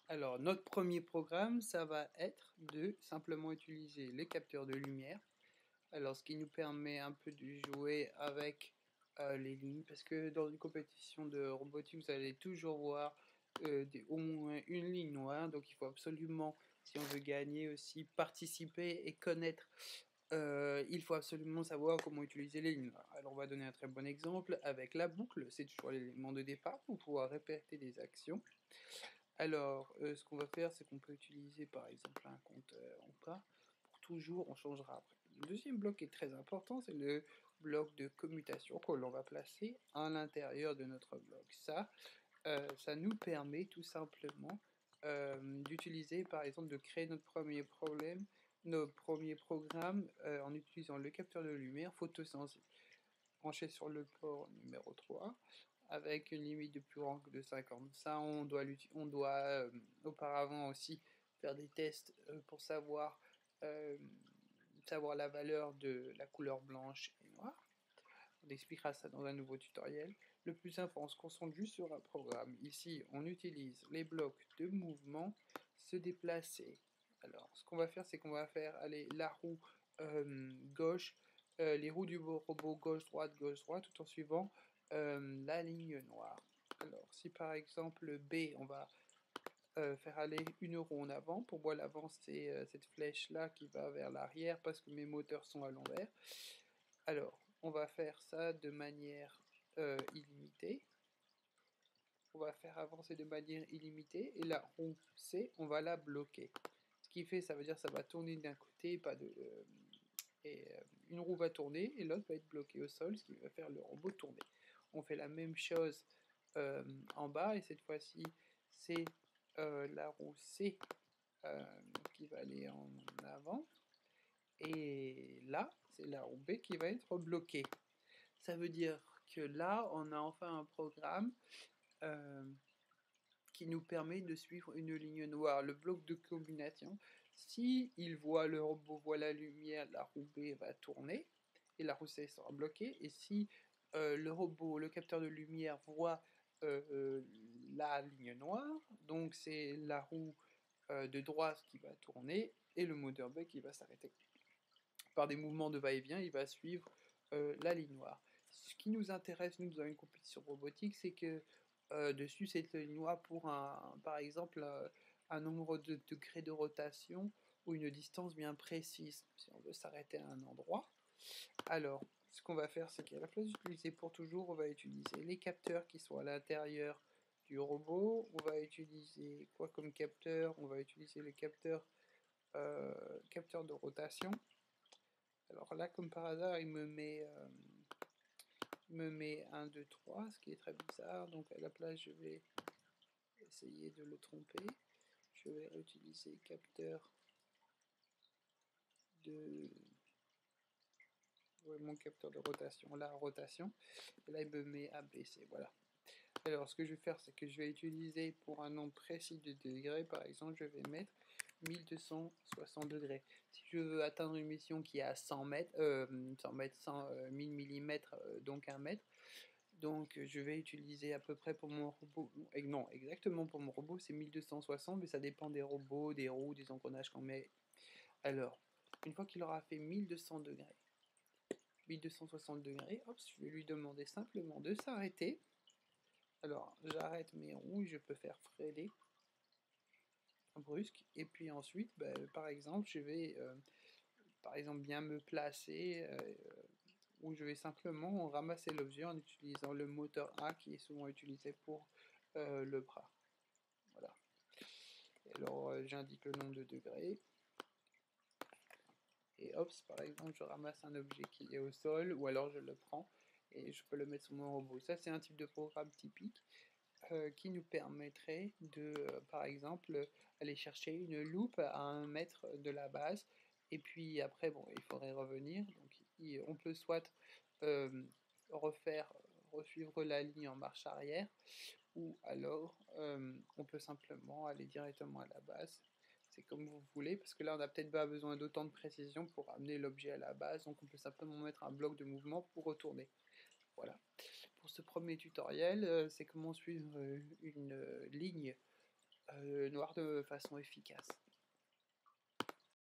Alors, notre premier programme, ça va être de simplement utiliser les capteurs de lumière. Alors, ce qui nous permet un peu de jouer avec les lignes, parce que dans une compétition de robotique, vous allez toujours voir au moins une ligne noire, donc il faut absolument, si on veut gagner aussi, participer et connaître. Il faut absolument savoir comment utiliser les lignes noires. Alors, on va donner un très bon exemple avec la boucle, c'est toujours l'élément de départ pour pouvoir répéter des actions. Alors, ce qu'on va faire, c'est qu'on peut utiliser par exemple un compteur en pas. Pour toujours, on changera après. Le deuxième bloc qui est très important, c'est le bloc de commutation que l'on va placer à l'intérieur de notre bloc. Ça nous permet tout simplement d'utiliser, par exemple, de créer notre premier problème, notre premier programme en utilisant le capteur de lumière photosensible branché sur le port numéro 3 avec une limite de plus grand que de 50. Ça, on doit auparavant aussi faire des tests pour euh, savoir la valeur de la couleur blanche et noire. On expliquera ça dans un nouveau tutoriel. Le plus important, on se concentre juste sur un programme. Ici, on utilise les blocs de mouvement, se déplacer. Alors, ce qu'on va faire, c'est qu'on va faire aller la roue gauche, les roues du robot gauche-droite, tout en suivant la ligne noire. Alors, si par exemple B, on va faire aller une roue en avant. Pour moi, l'avant, c'est cette flèche-là qui va vers l'arrière parce que mes moteurs sont à l'envers. Alors, on va faire ça de manière illimitée. On va faire avancer de manière illimitée et la roue C, on va la bloquer. Ce qui fait, ça veut dire que ça va tourner d'un côté, pas de, une roue va tourner et l'autre va être bloquée au sol, ce qui va faire le robot tourner. On fait la même chose en bas et cette fois-ci, c'est la roue C qui va aller en avant. Et là, c'est la roue B qui va être bloquée. Ça veut dire que là, on a enfin un programme euh, qui nous permet de suivre une ligne noire, le bloc de combinaison. Si il voit le robot voit la lumière, la roue B va tourner et la roue C sera bloquée. Et si le robot, le capteur de lumière voit la ligne noire, donc c'est la roue de droite qui va tourner et le moteur B qui va s'arrêter. Par des mouvements de va-et-vient, il va suivre la ligne noire. Ce qui nous intéresse, nous, dans une compétition robotique, c'est que dessus cette ligne noire pour, par exemple, un nombre de degrés de rotation ou une distance bien précise, si on veut s'arrêter à un endroit. Alors, ce qu'on va faire, c'est qu'à la place d'utiliser pour toujours, on va utiliser les capteurs qui sont à l'intérieur du robot. On va utiliser quoi comme capteur? On va utiliser les capteurs de rotation. Alors là, comme par hasard, il me met 1, 2, 3, ce qui est très bizarre. Donc à la place, je vais essayer de le tromper. Je vais réutiliser capteur de... Ouais, mon capteur de rotation, la rotation. Et là, il me met ABC, voilà. Alors, ce que je vais faire, c'est que je vais utiliser pour un nombre précis de degrés, par exemple, je vais mettre 1260 degrés. Si je veux atteindre une mission qui est à 100 mètres, 100 mètres, 1000 mm, donc 1 mètre, donc je vais utiliser à peu près pour mon robot, non, exactement pour mon robot, c'est 1260, mais ça dépend des robots, des roues, des engrenages qu'on met. Alors, une fois qu'il aura fait 1200 degrés, 1260 degrés, hop, je vais lui demander simplement de s'arrêter. Alors, j'arrête mes roues, je peux faire freiner brusque, et puis ensuite, par exemple, je vais par exemple bien me placer, où je vais simplement ramasser l'objet en utilisant le moteur A qui est souvent utilisé pour le bras. Voilà. Et alors, j'indique le nombre de degrés. Et hop, par exemple, je ramasse un objet qui est au sol, ou alors je le prends et je peux le mettre sur mon robot. Ça, c'est un type de programme typique qui nous permettrait de, par exemple, aller chercher une loupe à 1 mètre de la base. Et puis après, bon, il faudrait revenir. Donc, on peut soit resuivre la ligne en marche arrière, ou alors on peut simplement aller directement à la base. C'est comme vous voulez, parce que là on n'a peut-être pas besoin d'autant de précision pour amener l'objet à la base, donc on peut simplement mettre un bloc de mouvement pour retourner. Voilà. Pour ce premier tutoriel, c'est comment suivre une ligne noir de façon efficace.